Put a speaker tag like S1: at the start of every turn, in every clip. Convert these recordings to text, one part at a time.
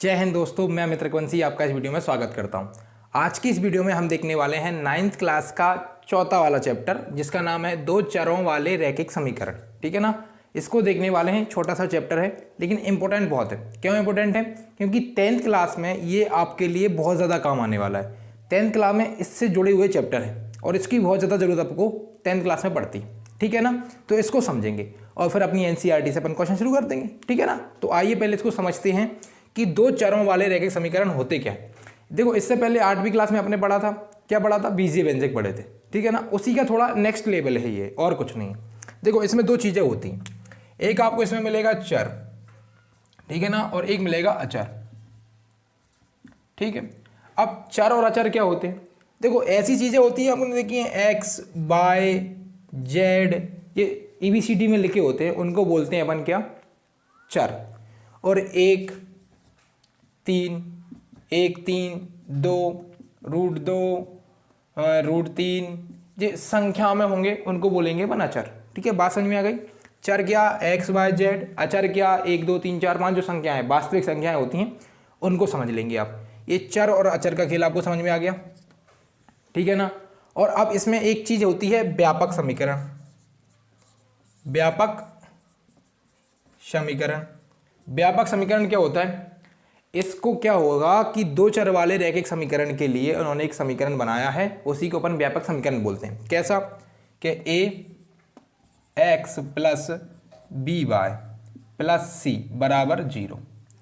S1: जय हिंद दोस्तों, मैं अमित रघुवंशी आपका इस वीडियो में स्वागत करता हूं। आज की इस वीडियो में हम देखने वाले हैं 9th क्लास का चौथा वाला चैप्टर, जिसका नाम है दो चरों वाले रैखिक समीकरण। ठीक है ना, इसको देखने वाले हैं। छोटा सा चैप्टर है लेकिन इंपॉर्टेंट बहुत है। क्यों इंपॉर्टेंट है? क्योंकि 10th क्लास में ये आपके लिए बहुत ज़्यादा काम आने वाला है। 10th क्लास में इससे जुड़े हुए चैप्टर है और इसकी बहुत ज़्यादा ज़रूरत आपको 10th क्लास में पड़ती है। ठीक है ना, तो इसको समझेंगे और फिर अपनी एनसीईआरटी से अपन क्वेश्चन शुरू कर देंगे। ठीक है ना, तो आइए पहले इसको समझते हैं कि दो चरों वाले रैखिक समीकरण होते क्या है। देखो, इससे पहले 8वीं क्लास में अपने पढ़ा था, क्या पढ़ा था? बीजीय व्यंजक पढ़े थे। ठीक है ना, उसी का थोड़ा नेक्स्ट लेवल है ये, और कुछ नहीं है। देखो, इसमें दो चीज़ें होती हैं। एक आपको इसमें मिलेगा चर, ठीक है ना, और एक मिलेगा अचर। ठीक है, अब चर और अचर क्या होते हैं? देखो, ऐसी चीज़ें होती हैं, आपने देखी है एक्स वाई जेड, ये ABCD में लिखे होते हैं, उनको बोलते हैं अपन क्या? चर। और एक तीन दो √2 √3 जो संख्या में होंगे उनको बोलेंगे अपन अचर। ठीक है, बात समझ में आ गई? चर क्या? X Y Z. अचर क्या? 1 2 3 4 5 जो संख्याएं वास्तविक संख्याएं होती हैं उनको समझ लेंगे आप। ये चर और अचर का खेल आपको समझ में आ गया। ठीक है ना, और अब इसमें एक चीज होती है व्यापक समीकरण। व्यापक समीकरण, व्यापक समीकरण क्या होता है? इसको क्या होगा कि दो चर वाले रैखिक समीकरण के लिए उन्होंने एक समीकरण बनाया है, उसी को अपन व्यापक समीकरण बोलते हैं। कैसा? कि ax + by + c बराबर 0।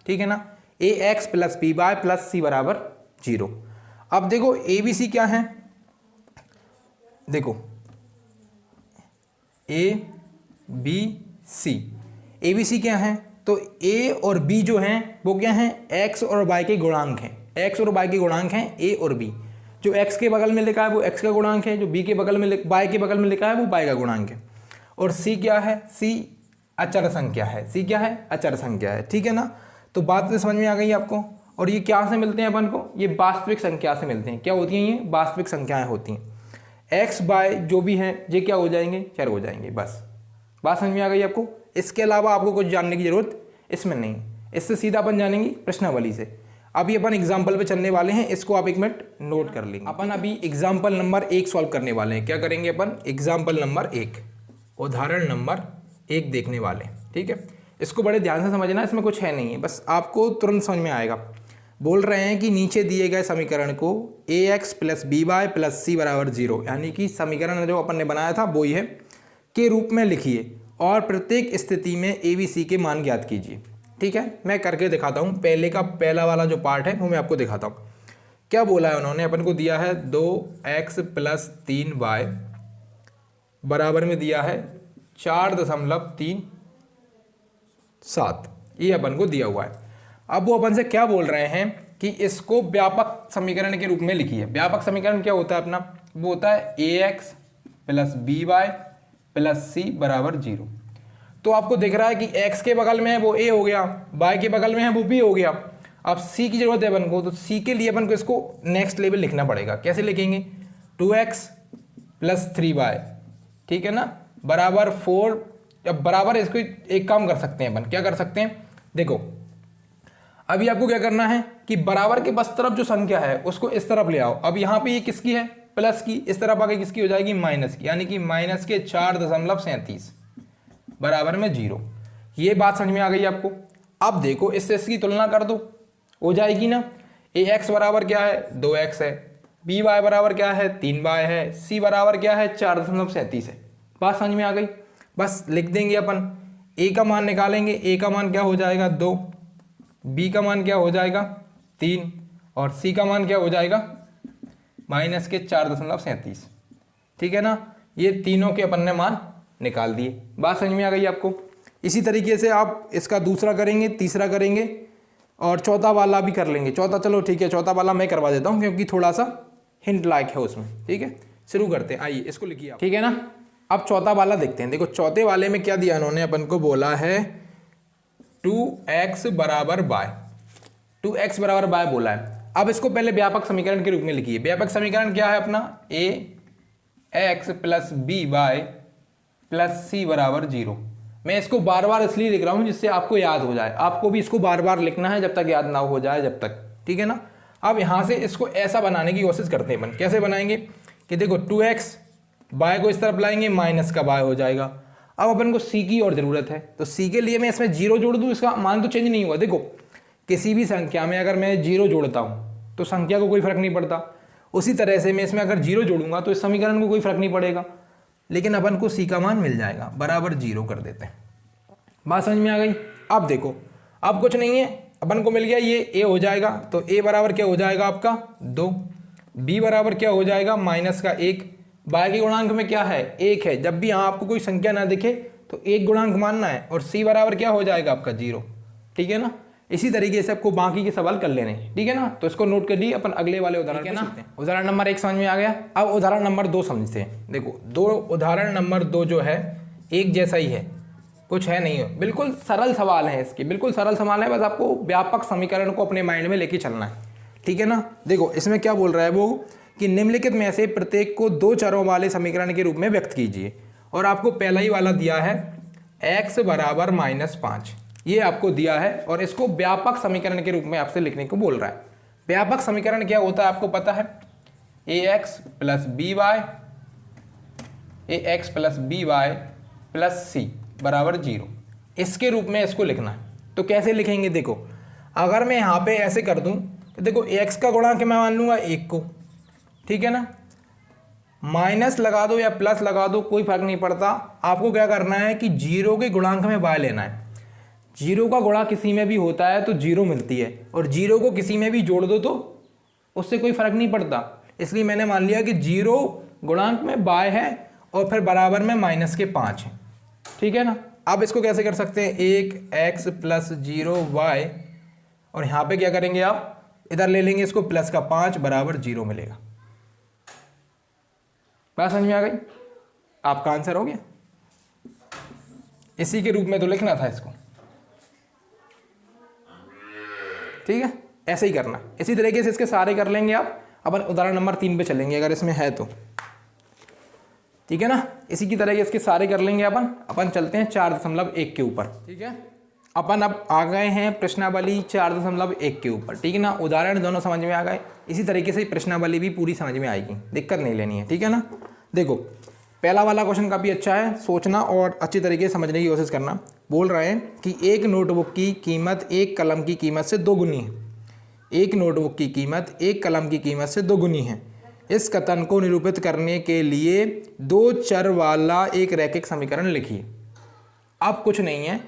S1: ठीक है ना, ax + by + c बराबर 0। अब देखो ABC क्या है? देखो ABC क्या है? तो A और B जो हैं वो क्या हैं? X और Y के गुणांक हैं। X और Y के गुणांक हैं A और B। जो X के बगल में लिखा है वो X का गुणांक है, जो B के बगल में Y के बगल में लिखा है वो Y का गुणांक है। और C क्या है? C अचर संख्या है। C क्या है? अचर संख्या है। ठीक है ना, तो बात तो समझ में आ गई आपको। और ये क्या से मिलते हैं अपन को? ये वास्तविक संख्या से मिलते हैं। क्या होती हैं ये? वास्तविक संख्याएं होती हैं। X Y जो भी हैं ये क्या हो जाएंगे? चर हो जाएंगे। बस बात समझ में आ गई आपको। इसके अलावा आपको कुछ जानने की जरूरत इसमें नहीं। इससे सीधा अपन जानेंगे प्रश्नावली से। अभी अपन एग्जाम्पल पे चलने वाले हैं, इसको आप एक मिनट नोट कर लेंगे। अपन अभी एग्जाम्पल नंबर 1 सॉल्व करने वाले हैं। क्या करेंगे अपन? एग्जाम्पल नंबर 1, उदाहरण नंबर 1 देखने वाले हैं। ठीक है, इसको बड़े ध्यान से समझना, इसमें कुछ है नहीं है, बस आपको तुरंत समझ में आएगा। बोल रहे हैं कि नीचे दिए गए समीकरण को ax + by + c बराबर 0, यानी कि समीकरण जो अपन ने बनाया था वो ही है, के रूप में लिखिए और प्रत्येक स्थिति में ABC के मान ज्ञात कीजिए। ठीक है, मैं करके दिखाता हूँ। पहला वाला जो पार्ट है वो मैं आपको दिखाता हूँ। क्या बोला है उन्होंने? अपन को दिया है 2x + 3y बराबर में दिया है 4.37, ये अपन को दिया हुआ है। अब वो अपन से क्या बोल रहे हैं कि इसको व्यापक समीकरण के रूप में लिखिए। व्यापक समीकरण क्या होता है अपना? वो होता है ax + by + c बराबर 0। तो आपको दिख रहा है कि x के बगल में है वो a हो गया, y के बगल में है वो b हो गया। अब c की जरूरत है अपन को, तो c के लिए अपन को इसको नेक्स्ट लेवल लिखना पड़ेगा। कैसे लिखेंगे? 2x + 3y, ठीक है ना, बराबर 4। अब बराबर इसको एक काम कर सकते हैं अपन, क्या कर सकते हैं? देखो, अभी आपको क्या करना है कि बराबर के बस तरफ जो संख्या है उसको इस तरफ ले आओ। अब यहाँ पे ये किसकी है? प्लस की। इस तरफ आगे किसकी हो जाएगी? माइनस की, यानी कि -4.37 बराबर में 0। ये बात समझ में आ गई आपको। अब देखो, इससे इसकी तुलना कर दो, हो जाएगी ना। ax बराबर क्या है? 2x है, by बराबर क्या है? 3y है, c बराबर क्या है? 4.37 है। बात समझ में आ गई। बस लिख देंगे अपन। a का मान निकालेंगे, a का मान क्या हो जाएगा? 2, b का मान क्या हो जाएगा? 3, और c का मान क्या हो जाएगा? -4.37। ठीक है ना, ये तीनों के अपन ने मान निकाल दिए। बात समझ में आ गई आपको। इसी तरीके से आप इसका दूसरा करेंगे, तीसरा करेंगे और चौथा वाला भी कर लेंगे। चौथा, चलो ठीक है, चौथा वाला मैं करवा देता हूँ क्योंकि थोड़ा सा हिंट लायक है उसमें। ठीक है, शुरू करते हैं। आइए इसको लिखिए आप। ठीक है ना, अब चौथा वाला देखते हैं। देखो, चौथे वाले में क्या दिया उन्होंने? अपन को बोला है 2x बराबर y, 2x बराबर y बोला है। अब इसको पहले व्यापक समीकरण के रूप में लिखिए। व्यापक समीकरण क्या है अपना? ax + by + c बराबर 0। मैं इसको बार बार इसलिए लिख रहा हूँ जिससे आपको याद हो जाए, आपको भी इसको बार बार लिखना है जब तक याद ना हो जाए जब तक, ठीक है ना। अब यहाँ से इसको ऐसा बनाने की कोशिश करते हैं अपन, कैसे बनाएंगे कि देखो 2x बाय को इस तरफ लाएंगे, माइनस का बाय हो जाएगा। अब अपन को c की और ज़रूरत है, तो c के लिए मैं इसमें 0 जोड़ दूँ, इसका मान तो चेंज नहीं हुआ। देखो किसी भी संख्या में अगर मैं 0 जोड़ता हूँ तो संख्या को कोई फर्क नहीं पड़ता, उसी तरह से मैं इसमें अगर 0 जोड़ूंगा तो इस समीकरण को कोई फर्क नहीं पड़ेगा, लेकिन अपन को c का मान मिल जाएगा, बराबर 0 कर देते हैं। बात समझ में आ गई। अब देखो अब कुछ नहीं है, अपन को मिल गया ये a हो जाएगा, तो a बराबर क्या हो जाएगा आपका 2, b बराबर क्या हो जाएगा माइनस का 1, बाय के गुणांक में क्या है 1 है, जब भी यहाँ आपको कोई संख्या ना दिखे तो एक गुणांक मानना है, और c बराबर क्या हो जाएगा आपका 0, ठीक है ना। इसी तरीके से आपको बाकी के सवाल कर लेने, ठीक है ना। तो इसको नोट कर लिए अपन अगले वाले उदाहरण के ना। उदाहरण नंबर 1 समझ में आ गया। अब उदाहरण नंबर 2 समझते हैं। देखो उदाहरण नंबर 2 जो है एक जैसा ही है, कुछ है नहीं है, बिल्कुल सरल सवाल है इसके, बिल्कुल सरल सवाल है, बस आपको व्यापक समीकरण को अपने माइंड में लेके चलना है, ठीक है ना। देखो इसमें क्या बोल रहा है वो कि निम्नलिखित में से प्रत्येक को 2 चरों वाले समीकरण के रूप में व्यक्त कीजिए, और आपको पहला ही वाला दिया है x बराबर -5, ये आपको दिया है, और इसको व्यापक समीकरण के रूप में आपसे लिखने को बोल रहा है। व्यापक समीकरण क्या होता है आपको पता है, ax plus B Y plus c बराबर 0, इसके रूप में इसको लिखना है। तो कैसे लिखेंगे, देखो अगर मैं यहाँ पे ऐसे कर दूँ तो देखो x का गुणांक मैं मान लूँगा 1 को, ठीक है ना, माइनस लगा दो या प्लस लगा दो कोई फर्क नहीं पड़ता। आपको क्या करना है कि 0 के गुणांक में y लेना है। 0 का गुणा किसी में भी होता है तो 0 मिलती है, और 0 को किसी में भी जोड़ दो तो उससे कोई फर्क नहीं पड़ता, इसलिए मैंने मान लिया कि 0 गुणांक में y है और फिर बराबर में -5 है, ठीक है ना। अब इसको कैसे कर सकते हैं, 1x प्लस 0y, और यहाँ पे क्या करेंगे आप इधर ले लेंगे इसको प्लस का 5 बराबर 0 मिलेगा। बात समझ में आ गई, आपका आंसर हो गया। इसी के रूप में तो लिखना था इसको, ठीक है, ऐसे ही करना। इसी तरीके से इसके सारे कर लेंगे आप। अपन उदाहरण नंबर 3 पे चलेंगे अगर इसमें है तो, ठीक है ना। इसी की तरह इसके सारे कर लेंगे अपन चलते हैं 4.1 के ऊपर, ठीक है। अपन अब आ गए हैं प्रश्नावली 4.1 के ऊपर, ठीक है ना। उदाहरण दोनों समझ में आ गए, इसी तरीके से प्रश्नावली भी पूरी समझ में आएगी, दिक्कत नहीं लेनी है, ठीक है ना। देखो पहला वाला क्वेश्चन काफ़ी अच्छा है, सोचना और अच्छी तरीके से समझने की कोशिश करना। बोल रहे हैं कि एक नोटबुक की कीमत एक कलम की कीमत से 2 गुनी है। एक नोटबुक की कीमत एक कलम की कीमत से 2 गुनी है। इस कथन को निरूपित करने के लिए 2 चर वाला एक रैखिक समीकरण लिखिए। अब कुछ नहीं है,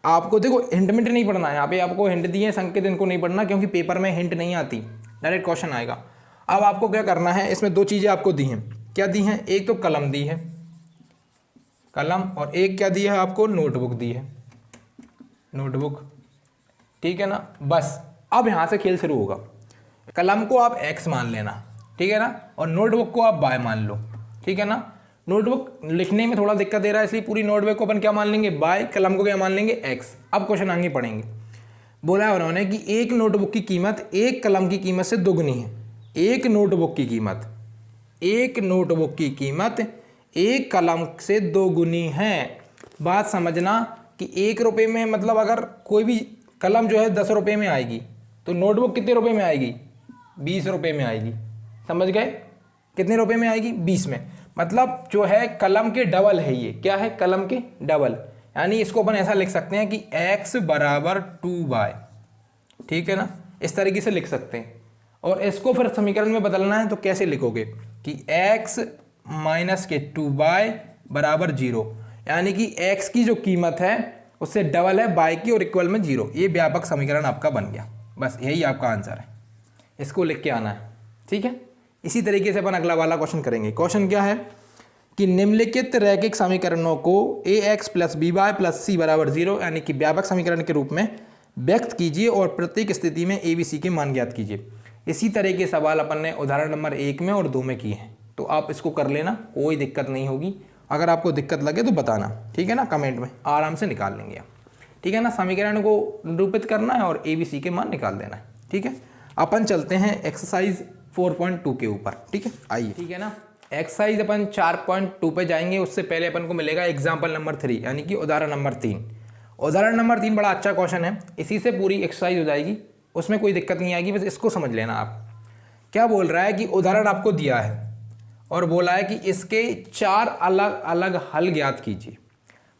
S1: आपको देखो हिंट मिंट नहीं पढ़ना है, यहाँ पे आपको हिंट दिए संकेत, इनको नहीं पढ़ना क्योंकि पेपर में हिंट नहीं आती, डायरेक्ट क्वेश्चन आएगा। अब आपको क्या करना है, इसमें 2 चीज़ें आपको दी हैं। क्या दी हैं, एक तो कलम दी है, कलम, और एक क्या दी है आपको, नोटबुक दी है, नोटबुक, ठीक है ना। बस अब यहाँ से खेल शुरू होगा। कलम को आप x मान लेना, ठीक है ना, और नोटबुक को आप y मान लो, ठीक है ना। नोटबुक लिखने में थोड़ा दिक्कत दे रहा है, इसलिए पूरी नोटबुक को अपन क्या मान लेंगे y, कलम को क्या मान लेंगे x। अब क्वेश्चन आगे पढ़ेंगे। बोला है उन्होंने कि एक नोटबुक की कीमत एक कलम की कीमत से 2 गुनी है। एक नोटबुक की कीमत, एक नोटबुक की कीमत एक कलम से 2 गुनी है। बात समझना कि 1 रुपये में, मतलब अगर कोई भी कलम जो है 10 रुपये में आएगी तो नोटबुक कितने रुपये में आएगी, 20 रुपये में आएगी। समझ गए, कितने रुपये में आएगी, 20 में। मतलब जो है कलम के डबल है, ये क्या है, कलम के डबल। यानी इसको अपन ऐसा लिख सकते हैं कि x बराबर 2y, ठीक है ना, इस तरीके से लिख सकते हैं। और इसको फिर समीकरण में बदलना है तो कैसे लिखोगे कि x माइनस के 2y बराबर 0, यानी कि x की जो कीमत है उससे डबल है y की और इक्वल में 0। ये व्यापक समीकरण आपका बन गया। बस यही आपका आंसर है, इसको लिख के आना है, ठीक है। इसी तरीके से अपन अगला वाला क्वेश्चन करेंगे। क्वेश्चन क्या है कि निम्नलिखित रैखिक समीकरणों को ax plus by plus c बराबर 0 यानी कि व्यापक समीकरण के रूप में व्यक्त कीजिए और प्रत्येक स्थिति में a b c के मान ज्ञात कीजिए। इसी तरह के सवाल अपन ने उदाहरण नंबर 1 में और 2 में किए हैं, तो आप इसको कर लेना, कोई दिक्कत नहीं होगी। अगर आपको दिक्कत लगे तो बताना, ठीक है ना, कमेंट में, आराम से निकाल लेंगे आप, ठीक है ना। समीकरण को निरूपित करना है और a b c के मान निकाल देना है, ठीक है। अपन चलते हैं एक्सरसाइज 4.2 के ऊपर, ठीक है, आइए, ठीक है ना। एक्सरसाइज अपन 4.2 पे जाएंगे, उससे पहले अपन को मिलेगा एग्जाम्पल नंबर 3 यानी कि उदाहरण नंबर 3। उदाहरण नंबर 3 बड़ा अच्छा क्वेश्चन है, इसी से पूरी एक्सरसाइज हो जाएगी, उसमें कोई दिक्कत नहीं आएगी, बस इसको समझ लेना आप। क्या बोल रहा है कि उदाहरण आपको दिया है और बोला है कि इसके 4 अलग अलग हल ज्ञात कीजिए।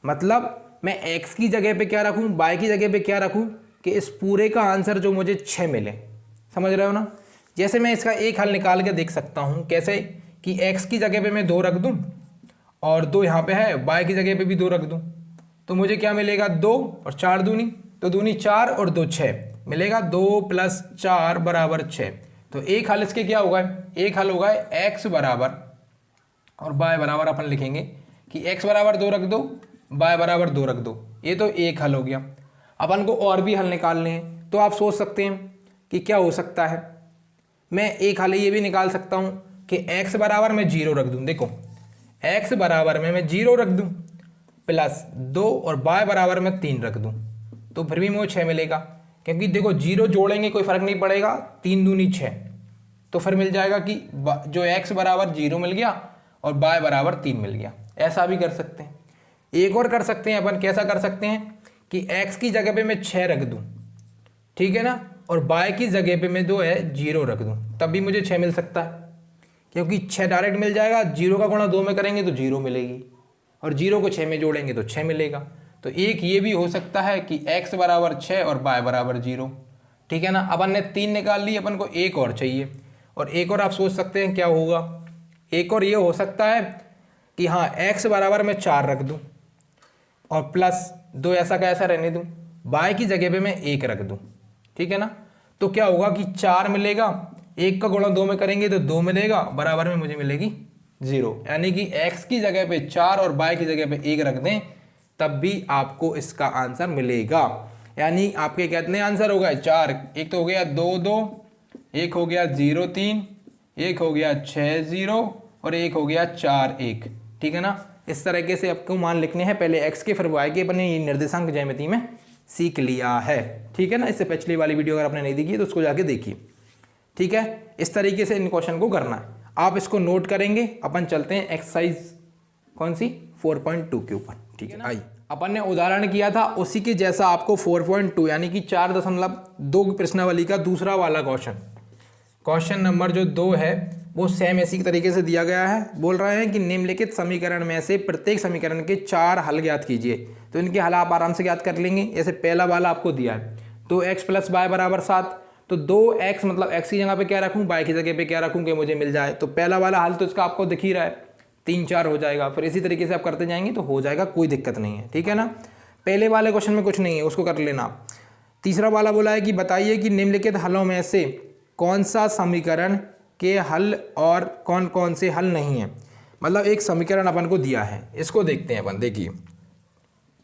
S1: मतलब मैं x की जगह पे क्या रखूं, y की जगह पे क्या रखूं कि इस पूरे का आंसर जो मुझे 6 मिले। समझ रहे हो ना? जैसे मैं इसका एक हल निकाल के देख सकता हूं, कैसे कि x की जगह पे मैं 2 रख दूं और 2 यहाँ पे है, y की जगह पे भी 2 रख दूं, तो मुझे क्या मिलेगा 2 और 4 दूनी, तो दूनी 4 और 2 6 मिलेगा, 2 + 4 = 6। तो एक हल इसके क्या होगा, एक हल होगा x बराबर और y बराबर अपन लिखेंगे कि x बराबर 2 रख दो, y बराबर 2 रख दो, ये तो एक हल हो गया। अपन को और भी हल निकालने हैं, तो आप सोच सकते हैं कि क्या हो सकता है। मैं एक हल ये भी निकाल सकता हूँ कि x बराबर मैं 0 रख दूँ। देखो x बराबर में मैं 0 रख दूँ +2 और y बराबर में 3 रख दूँ, तो फिर भी मुझे 6 मिलेगा, क्योंकि देखो 0 जोड़ेंगे कोई फ़र्क नहीं पड़ेगा, 3 दूनी 6, तो फिर मिल जाएगा कि जो x बराबर 0 मिल गया और y बराबर 3 मिल गया। ऐसा भी कर सकते हैं। एक और कर सकते हैं अपन, कैसा कर सकते हैं कि x की जगह पे मैं 6 रख दूं, ठीक है ना, और y की जगह पे मैं 0 रख दूं, तब भी मुझे 6 मिल सकता है, क्योंकि 6 डायरेक्ट मिल जाएगा। 0 का गुणा 2 में करेंगे तो 0 मिलेगी, और 0 को 6 में जोड़ेंगे तो 6 मिलेगा। तो एक ये भी हो सकता है कि x बराबर 6 और y बराबर 0, ठीक है ना। अपन ने 3 निकाल ली, अपन को एक और चाहिए, और एक और आप सोच सकते हैं क्या होगा। एक और ये हो सकता है कि हाँ x बराबर मैं 4 रख दूं और +2 ऐसा का ऐसा रहने दूं, y की जगह पे मैं 1 रख दूं, ठीक है ना। तो क्या होगा कि 4 मिलेगा, 1 का गुणा 2 में करेंगे तो 2 मिलेगा, बराबर में मुझे मिलेगी 0। यानी कि x की जगह पे 4 और y की जगह पे 1 रख दें, तब भी आपको इसका आंसर मिलेगा। यानी आपके कितने आंसर हो गए, 4। एक तो हो गया 2 2, एक हो गया 0 3, एक हो गया 6 0 और एक हो गया 4 1, ठीक है ना। इस तरीके से आपको मान लिखने हैं, पहले x के फिर y के, अपने निर्देशांक ज्यामिति में सीख लिया है, ठीक है ना। इससे पिछली वाली वीडियो अगर आपने नहीं देखी तो उसको जाके देखिए, ठीक है। इस तरीके से इन क्वेश्चन को करना है, आप इसको नोट करेंगे। अपन चलते हैं एक्सरसाइज कौन सी 4.2 के ऊपर, ठीक है ना। आई अपन ने उदाहरण किया था उसी के जैसा आपको 4.2 यानी कि 4.2 प्रश्नावली का दूसरा वाला क्वेश्चन नंबर जो 2 है वो सेम इसी तरीके से दिया गया है। बोल रहे हैं कि निम्नलिखित समीकरण में से प्रत्येक समीकरण के 4 हल ज्ञात कीजिए। तो इनके हल आप आराम से ज्ञात कर लेंगे। जैसे पहला वाला आपको दिया है 2x + y = 7, तो 2x मतलब x की जगह पे क्या रखूँ, y की जगह पे क्या रखूँ कि मुझे मिल जाए। तो पहला वाला हल तो इसका आपको दिख ही रहा है, 3 4 हो जाएगा। फिर इसी तरीके से आप करते जाएंगे तो हो जाएगा, कोई दिक्कत नहीं है, ठीक है ना। पहले वाले क्वेश्चन में कुछ नहीं है, उसको कर लेना आप। तीसरा वाला बोला है कि बताइए कि निम्नलिखित हलों में से कौन सा समीकरण के हल और कौन कौन से हल नहीं है। मतलब एक समीकरण अपन को दिया है, इसको देखते हैं अपन, देखिए,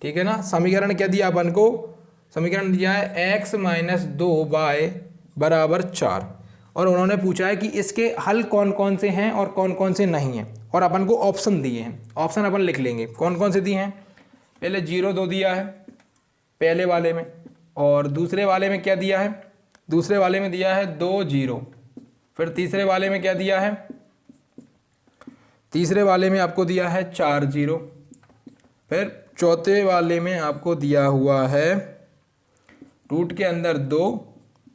S1: ठीक है ना। समीकरण क्या दिया अपन को, समीकरण दिया है x - 2y = 4, और उन्होंने पूछा है कि इसके हल कौन कौन से हैं और कौन कौन से नहीं हैं, और अपन को ऑप्शन दिए हैं। ऑप्शन अपन लिख लेंगे कौन कौन से दिए हैं। पहले 0 2 दिया है पहले वाले में, और दूसरे वाले में क्या दिया है, दूसरे वाले में दिया है 2 0। फिर तीसरे वाले में क्या दिया है, तीसरे वाले में आपको दिया है 4 0। फिर चौथे वाले में आपको दिया हुआ है रूट के अंदर 2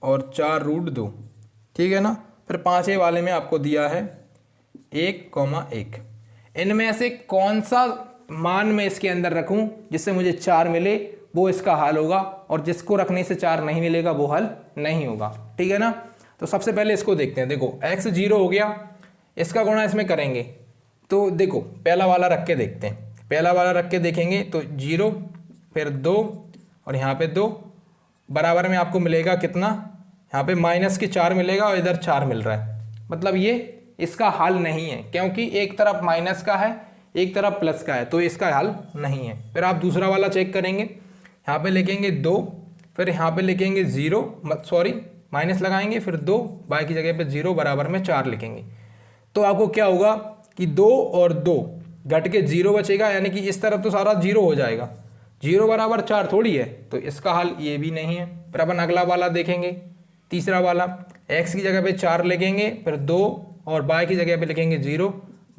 S1: और 4 √2, ठीक है ना। फिर पांचवें वाले में आपको दिया है 1,1। इनमें से कौन सा मान मैं इसके अंदर रखूं जिससे मुझे 4 मिले, वो इसका हल होगा, और जिसको रखने से 4 नहीं मिलेगा वो हल नहीं होगा, ठीक है ना। तो सबसे पहले इसको देखते हैं। देखो x 0 हो गया, इसका गुणा इसमें करेंगे, तो देखो पहला वाला रख के देखते हैं। पहला वाला रख के देखेंगे तो 0 फिर 2 और यहाँ पे 2 बराबर में आपको मिलेगा कितना, यहाँ पे -4 मिलेगा और इधर 4 मिल रहा है। मतलब ये इसका हल नहीं है, क्योंकि एक तरफ माइनस का है एक तरफ प्लस का है, तो इसका हल नहीं है। फिर आप दूसरा वाला चेक करेंगे, यहाँ पे लिखेंगे 2, फिर यहाँ पे लिखेंगे 0, सॉरी माइनस लगाएंगे, फिर 2 y की जगह पे 0 बराबर में 4 लिखेंगे। तो आपको क्या होगा कि 2 और 2 घट के 0 बचेगा, यानी कि इस तरफ तो सारा 0 हो जाएगा। 0 बराबर 4 थोड़ी है, तो इसका हल ये भी नहीं है। फिर अपन अगला वाला देखेंगे, तीसरा वाला x की जगह पे 4 लिखेंगे, फिर 2 और y की जगह पे लिखेंगे 0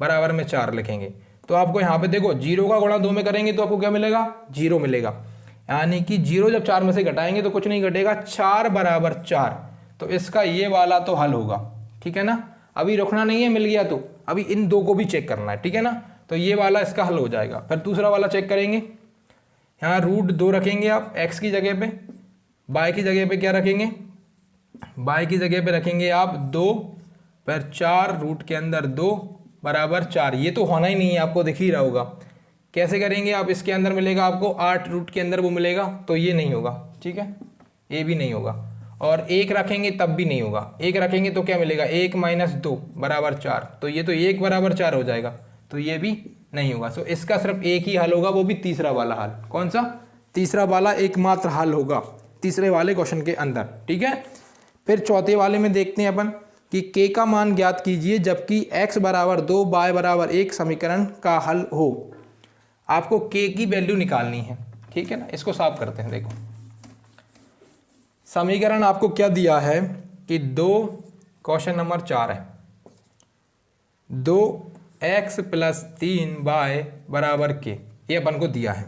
S1: बराबर में 4 लिखेंगे। तो आपको यहाँ पे देखो 0 का गुणा 2 में करेंगे तो आपको क्या मिलेगा, 0 मिलेगा। यानी कि 0 जब 4 में से घटाएंगे तो कुछ नहीं घटेगा, 4 बराबर 4। तो इसका ये वाला तो हल होगा, ठीक है ना। अभी रुकना नहीं है, मिल गया तो अभी इन दो को भी चेक करना है, ठीक है ना। तो ये वाला इसका हल हो जाएगा। फिर दूसरा वाला चेक करेंगे, यहाँ √2 रखेंगे आप x की जगह पे, y की जगह पे क्या रखेंगे, y की जगह पे रखेंगे आप 2 पर 4 रूट के अंदर 2 बराबर 4। ये तो होना ही नहीं है, आपको दिख ही रहा होगा। कैसे करेंगे आप, इसके अंदर मिलेगा आपको 8 रूट के अंदर वो मिलेगा, तो ये नहीं होगा, ठीक है, ये भी नहीं होगा। और 1 रखेंगे तब भी नहीं होगा, 1 रखेंगे तो क्या मिलेगा, 1 - 2 बराबर 4, तो ये तो 1 बराबर 4 हो जाएगा, तो ये भी नहीं होगा। सो इसका सिर्फ एक ही हल होगा, वो भी तीसरा वाला हल। कौन सा, तीसरा वाला एकमात्र हल होगा तीसरे वाले क्वेश्चन के अंदर, ठीक है। फिर चौथे वाले में देखते हैं अपन कि k का मान ज्ञात कीजिए जबकि x बराबर 2 y बराबर 1 समीकरण का हल हो। आपको k की वैल्यू निकालनी है, ठीक है ना। इसको साफ करते हैं। देखो समीकरण आपको क्या दिया है कि 2, क्वेश्चन नंबर 4 है, 2x + 3y बराबर k, ये अपन को दिया है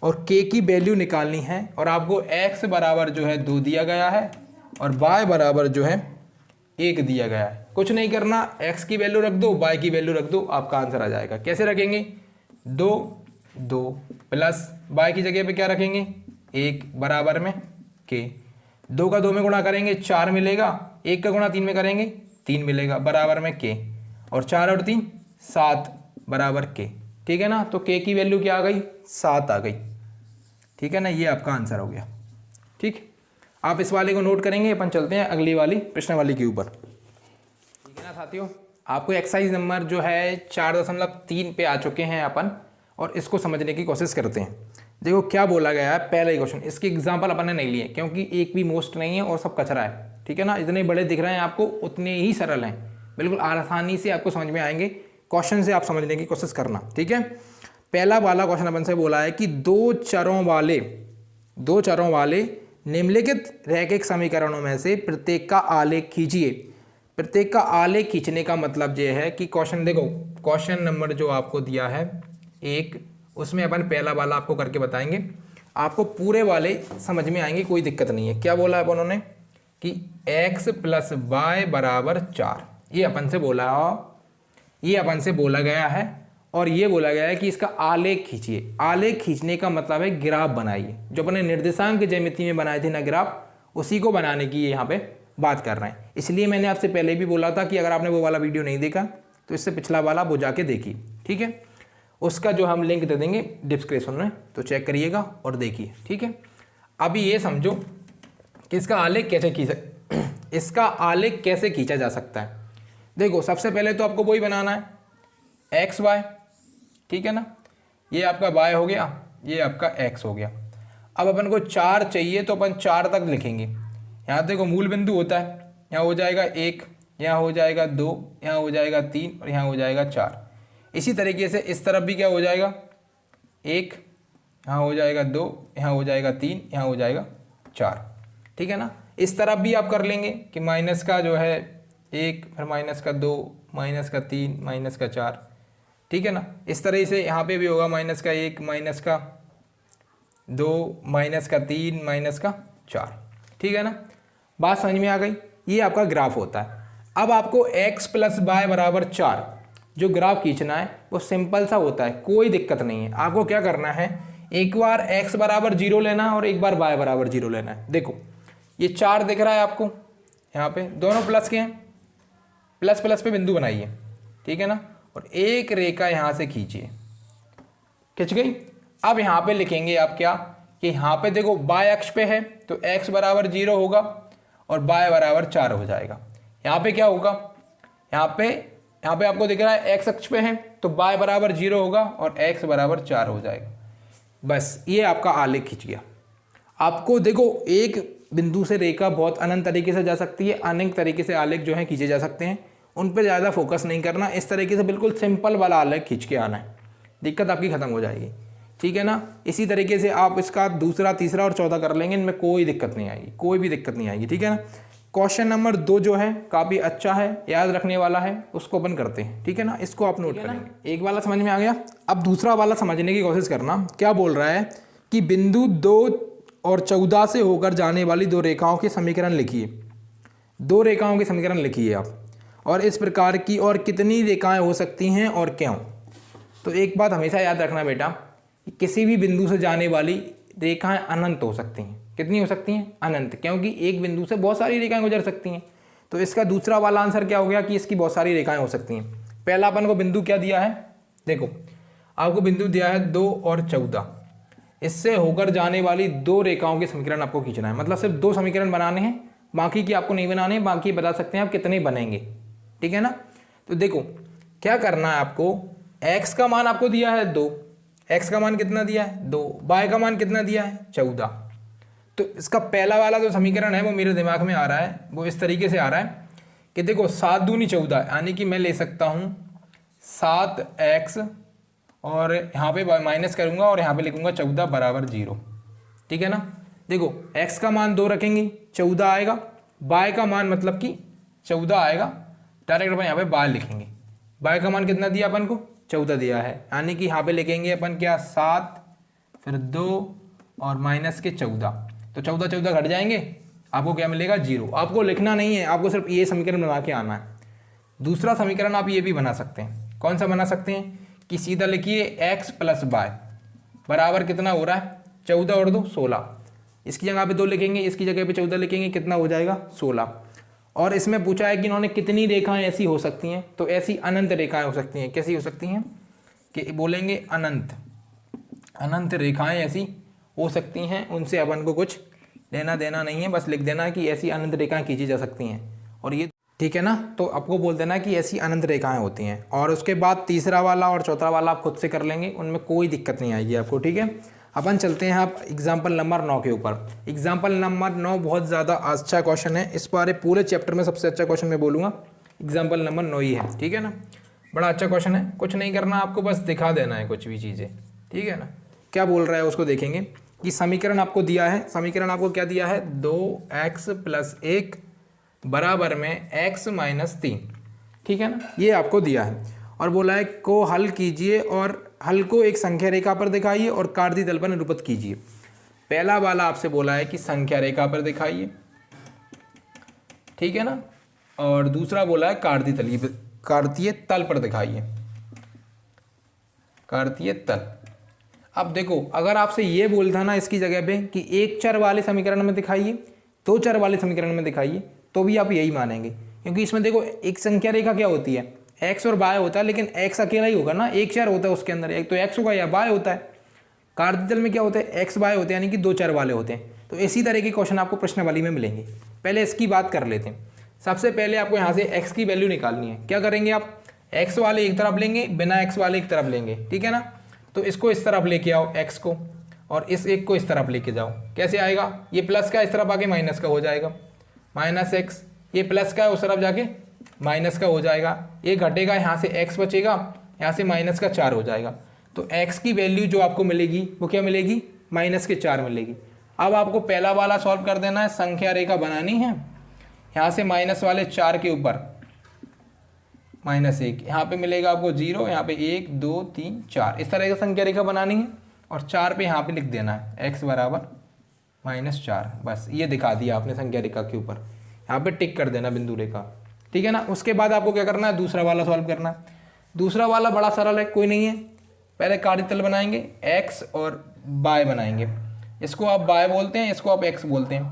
S1: और k की वैल्यू निकालनी है। और आपको x बराबर जो है 2 दिया गया है और y बराबर जो है 1 दिया गया है। कुछ नहीं करना, x की वैल्यू रख दो, y की वैल्यू रख दो, आपका आंसर आ जाएगा। कैसे रखेंगे, 2 प्लस y की जगह पे क्या रखेंगे, 1 बराबर में k, 2 का 2 में गुणा करेंगे 4 मिलेगा, 1 का गुणा 3 में करेंगे 3 मिलेगा बराबर में k, और 4 और 3 7 बराबर k, ठीक है ना। तो k की वैल्यू क्या आ गई, 7 आ गई, ठीक है ना। ये आपका आंसर हो गया, ठीक। आप इस वाले को नोट करेंगे, अपन चलते हैं अगली वाली प्रश्नावली के ऊपर, ठीक है ना साथियों। आपको एक्सरसाइज नंबर जो है 4.3 पे आ चुके हैं अपन, और इसको समझने की कोशिश करते हैं। देखो क्या बोला गया है, पहला ही क्वेश्चन, इसके एग्जाम्पल अपन ने नहीं लिए क्योंकि एक भी मोस्ट नहीं है और सब कचरा है, ठीक है ना। इतने बड़े दिख रहे हैं आपको, उतने ही सरल हैं, बिल्कुल आसानी से आपको समझ में आएंगे। क्वेश्चन से आप समझने की कोशिश करना, ठीक है। पहला वाला क्वेश्चन अपन से बोला है कि दो चरों वाले निम्नलिखित रैखिक समीकरणों में से प्रत्येक का आलेख खींचिए। प्रत्येक का आलेख खींचने का मतलब ये है कि क्वेश्चन देखो, क्वेश्चन नंबर जो आपको दिया है 1, उसमें अपन पहला वाला आपको करके बताएंगे, आपको पूरे वाले समझ में आएंगे, कोई दिक्कत नहीं है। क्या बोला है उन्होंने कि x + y बराबर 4, ये अपन से बोला गया है। और ये बोला गया है कि इसका आलेख खींचिए। आलेख खींचने का मतलब है ग्राफ बनाइए, जो अपने निर्देशांक ज्यामिति में बनाए थे ना ग्राफ, उसी को बनाने की यहाँ पे बात कर रहे हैं। इसलिए मैंने आपसे पहले भी बोला था कि अगर आपने वो वाला वीडियो नहीं देखा तो इससे पिछला वाला वो जाके देखिए, ठीक है। उसका जो हम लिंक दे देंगे डिस्क्रिप्शन में, तो चेक करिएगा और देखिए, ठीक है। अभी ये समझो कि इसका आलेख कैसे खींचा जा सकता है। देखो सबसे पहले तो आपको वही बनाना है, एक्स वाई, ठीक है ना। ये आपका y हो गया, ये आपका x हो गया। अब अपन को 4 चाहिए तो अपन 4 तक लिखेंगे। यहाँ देखो मूल बिंदु होता है, यहाँ हो जाएगा 1, यहाँ हो जाएगा 2, यहाँ हो जाएगा 3 और यहाँ हो जाएगा 4। इसी तरीके से इस तरफ भी क्या हो जाएगा, 1, यहाँ हो जाएगा 2, यहाँ हो जाएगा 3, यहाँ हो जाएगा 4, ठीक है ना। इस तरफ भी आप कर लेंगे कि माइनस का जो है 1, फिर माइनस का 2, माइनस का 3, माइनस का 4, ठीक है ना। इस तरह से यहाँ पे भी होगा माइनस का 1, माइनस का 2, माइनस का 3, माइनस का 4, ठीक है ना। बात समझ में आ गई। ये आपका ग्राफ होता है। अब आपको x + y बराबर 4 जो ग्राफ खींचना है वो सिंपल सा होता है, कोई दिक्कत नहीं है। आपको क्या करना है, एक बार x बराबर 0 लेना है और एक बार y बराबर 0 लेना है। देखो ये 4 दिख रहा है आपको, यहाँ पे दोनों प्लस के हैं, प्लस प्लस पे बिंदु बनाइए, ठीक है ना। और एक रेखा यहाँ से खींचिए, खिंच गई। अब यहाँ पे लिखेंगे आप क्या कि यहाँ पे देखो y अक्ष पे है तो x बराबर 0 होगा और y बराबर 4 हो जाएगा। यहाँ पे क्या होगा, यहाँ पे आपको दिख रहा है x अक्ष पे है तो y बराबर 0 होगा और x बराबर 4 हो जाएगा। बस ये आपका आलेख खिंच गया। आपको देखो एक बिंदु से रेखा बहुत अनंत तरीके से जा सकती है, अनेक तरीके से आलेख जो है खींचे जा सकते हैं, उन पर ज़्यादा फोकस नहीं करना। इस तरीके से बिल्कुल सिंपल वाला आलेख खींच के आना है, दिक्कत आपकी खत्म हो जाएगी, ठीक है ना। इसी तरीके से आप इसका दूसरा, तीसरा और चौथा कर लेंगे, इनमें कोई दिक्कत नहीं आएगी, कोई भी दिक्कत नहीं आएगी, ठीक है ना। क्वेश्चन नंबर 2 जो है काफ़ी अच्छा है, याद रखने वाला है, उसको अपन करते हैं, ठीक है ना। इसको आप नोट करेंगे। एक वाला समझ में आ गया। अब दूसरा वाला समझने की कोशिश करना। क्या बोल रहा है कि बिंदु 2 और 14 से होकर जाने वाली दो रेखाओं के समीकरण लिखिए। दो रेखाओं के समीकरण लिखिए आप, और इस प्रकार की और कितनी रेखाएं हो सकती हैं और क्यों। तो एक बात हमेशा याद रखना बेटा, कि किसी भी बिंदु से जाने वाली रेखाएं अनंत हो सकती हैं। कितनी हो सकती हैं? अनंत, क्योंकि एक बिंदु से बहुत सारी रेखाएं गुजर सकती हैं। तो इसका दूसरा वाला आंसर क्या हो गया कि इसकी बहुत सारी रेखाएं हो सकती हैं। पहला अपन को बिंदु क्या दिया है, देखो आपको बिंदु दिया है 2 और 14, इससे होकर जाने वाली दो रेखाओं के समीकरण आपको खींचना है। मतलब सिर्फ 2 समीकरण बनाने हैं, बाकी की आपको नहीं बनाने हैं, बाकी बता सकते हैं आप कितने बनेंगे, ठीक है ना। तो देखो क्या करना है आपको, x का मान आपको दिया है 2, x का मान कितना दिया है 2, y का मान कितना दिया है 14। तो इसका पहला वाला जो समीकरण है वो मेरे दिमाग में आ रहा है, वो इस तरीके से आ रहा है कि देखो 7 दूनी 14, यानी कि मैं ले सकता हूँ 7x और यहाँ पे माइनस करूँगा और यहाँ पे लिखूँगा 14 बराबर 0, ठीक है ना। देखो x का मान 2 रखेंगे 14 आएगा, y का मान मतलब कि 14 आएगा, डायरेक्ट अपन यहाँ पे y लिखेंगे। y का मान कितना दिया अपन को 14 दिया है, यानी कि यहाँ पे लिखेंगे अपन क्या 7 फिर 2 और माइनस के 14, तो 14 14 घट जाएंगे, आपको क्या मिलेगा 0। आपको लिखना नहीं है, आपको सिर्फ ये समीकरण बना के आना है। दूसरा समीकरण आप ये भी बना सकते हैं। कौन सा बना सकते हैं कि सीधा लिखिए x प्लस y बराबर कितना हो रहा है 14 और 2 16, इसकी जगह पे 2 लिखेंगे, इसकी जगह पे 14 लिखेंगे, कितना हो जाएगा 16। और इसमें पूछा है कि इन्होंने कितनी रेखाएं ऐसी हो सकती हैं, तो ऐसी अनंत रेखाएं हो सकती हैं। कैसी हो सकती हैं कि बोलेंगे अनंत, अनंत रेखाएं ऐसी हो सकती हैं। उनसे अपन को कुछ लेना देना नहीं है, बस लिख देना कि ऐसी अनंत रेखाएं खींची जा सकती हैं, और ये ठीक है ना। तो आपको बोल देना कि ऐसी अनंत रेखाएं होती हैं। और उसके बाद तीसरा वाला और चौथा वाला आप खुद से कर लेंगे, उनमें कोई दिक्कत नहीं आएगी आपको, ठीक है। अपन चलते हैं आप एग्जाम्पल नंबर 9 के ऊपर। एग्जाम्पल नंबर 9 बहुत ज़्यादा अच्छा क्वेश्चन है, इस बारे पूरे चैप्टर में सबसे अच्छा क्वेश्चन मैं बोलूँगा एग्जाम्पल नंबर 9 ही है, ठीक है ना। बड़ा अच्छा क्वेश्चन है, कुछ नहीं करना आपको, बस दिखा देना है कुछ भी चीज़ें, ठीक है ना। क्या बोल रहा है उसको देखेंगे कि समीकरण आपको दिया है, समीकरण आपको क्या दिया है 2x + 1 बराबर में x - 3, ठीक है ना, ये आपको दिया है। और बोला है को हल कीजिए और हल को एक संख्या रेखा पर दिखाइए और कार्तीय तल पर निरूपित कीजिए। पहला वाला आपसे बोला है कि संख्या रेखा पर दिखाइए, ठीक है ना, और दूसरा बोला है कार्तीय तल पर दिखाइए, कार्तीय तल। अब देखो अगर आपसे ये बोलता ना इसकी जगह पे कि एक चर वाले समीकरण में दिखाइए, दो चर वाले समीकरण में दिखाइए, तो भी आप यही मानेंगे, क्योंकि इसमें देखो एक संख्या रेखा क्या होती है x और y होता है, लेकिन x अकेला ही होगा ना, एक चर होता है उसके अंदर, एक तो x होगा या y होता है। कार्तीय तल में क्या होता है x y होते हैं, यानी कि 2 चर वाले होते हैं। तो इसी तरह के क्वेश्चन आपको प्रश्नावली में मिलेंगे। पहले इसकी बात कर लेते हैं। सबसे पहले आपको यहाँ से x की वैल्यू निकालनी है। क्या करेंगे आप, x वाले एक तरफ लेंगे, बिना x वाले एक तरफ लेंगे, ठीक है ना। तो इसको इस तरफ लेके आओ x को, और इस एक को इस तरफ लेके जाओ। कैसे आएगा, ये प्लस का इस तरफ आके माइनस का हो जाएगा, -x, ये प्लस का उस तरफ जाके माइनस का हो जाएगा, ये घटेगा, यहाँ से x बचेगा, यहाँ से -4 हो जाएगा। तो x की वैल्यू जो आपको मिलेगी वो क्या मिलेगी, -4 मिलेगी। अब आपको पहला वाला सॉल्व कर देना है, संख्या रेखा बनानी है। यहाँ से माइनस वाले 4 के ऊपर -1, यहाँ पे मिलेगा आपको 0, यहाँ पे 1 2 3 4, इस तरह का संख्या रेखा बनानी है। और 4 पे यहाँ पे लिख देना है x बराबर -4, बस ये दिखा दिया आपने संख्या रेखा के ऊपर, यहाँ पे टिक कर देना बिंदु रेखा, ठीक है ना। उसके बाद आपको क्या करना है, दूसरा वाला सॉल्व करना है। दूसरा वाला बड़ा सरल है, कोई नहीं है। पहले कार्तीय तल बनाएंगे, x और y बनाएंगे। इसको आप y बोलते हैं, इसको आप x बोलते हैं।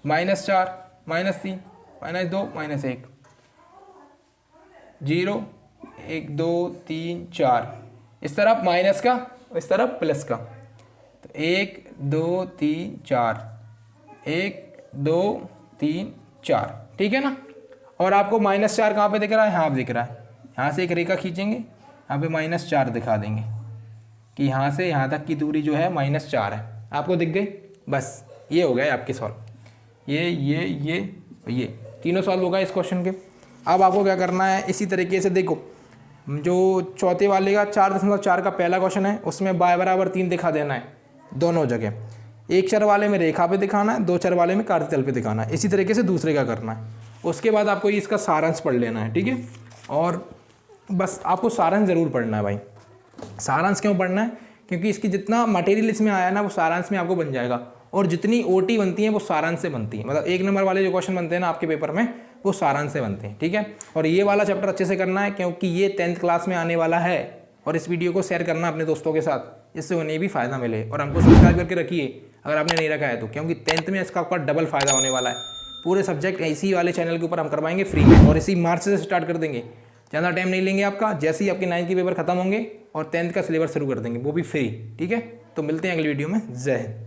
S1: -4 -3 -2 -1, 0 1 2 3 4, इस तरफ माइनस का, इस तरफ प्लस का। तो 1 2 3 4, 1 2 3 4, ठीक है ना। और आपको -4 कहाँ पे दिख रहा है, यहाँ पे दिख रहा है। यहाँ से एक रेखा खींचेंगे, यहाँ पे -4 दिखा देंगे कि यहाँ से यहाँ तक की दूरी जो है -4 है। आपको दिख गई, बस ये हो गया आपके सॉल्व। ये तीनों सॉल्व होगा इस क्वेश्चन के। अब आपको क्या करना है, इसी तरीके से देखो जो चौथे वाले का 4.4 का पहला क्वेश्चन है, उसमें y बराबर 3 दिखा देना है दोनों जगह। एक चर वाले में रेखा पे दिखाना है, 2 चर वाले में कार्यतल पे दिखाना है। इसी तरीके से दूसरे का करना है। उसके बाद आपको इसका सारांश पढ़ लेना है, ठीक है। और बस आपको सारांश ज़रूर पढ़ना है भाई। सारांश क्यों पढ़ना है? क्योंकि इसकी जितना मटेरियल इसमें आया ना वो सारांश में आपको बन जाएगा, और जितनी ओटी बनती है वो सारांश से बनती है। मतलब 1 नंबर वाले जो क्वेश्चन बनते हैं ना आपके पेपर में वो सारांश से बनते हैं, ठीक है। और ये वाला चैप्टर अच्छे से करना है क्योंकि ये 10th क्लास में आने वाला है। और इस वीडियो को शेयर करना अपने दोस्तों के साथ, इससे उन्हें भी फ़ायदा मिले। और हमको सब्सक्राइब करके रखिए अगर आपने नहीं रखा है तो, क्योंकि 10th में इसका आपका डबल फ़ायदा होने वाला है। पूरे सब्जेक्ट इसी वाले चैनल के ऊपर हम करवाएंगे फ्री में, और इसी मार्च से स्टार्ट कर देंगे। ज़्यादा टाइम नहीं लेंगे आपका। जैसे ही आपके 9th के पेपर खत्म होंगे और 10th का सिलेबस शुरू कर देंगे, वो भी फ्री, ठीक है। तो मिलते हैं अगली वीडियो में। जय हिंद।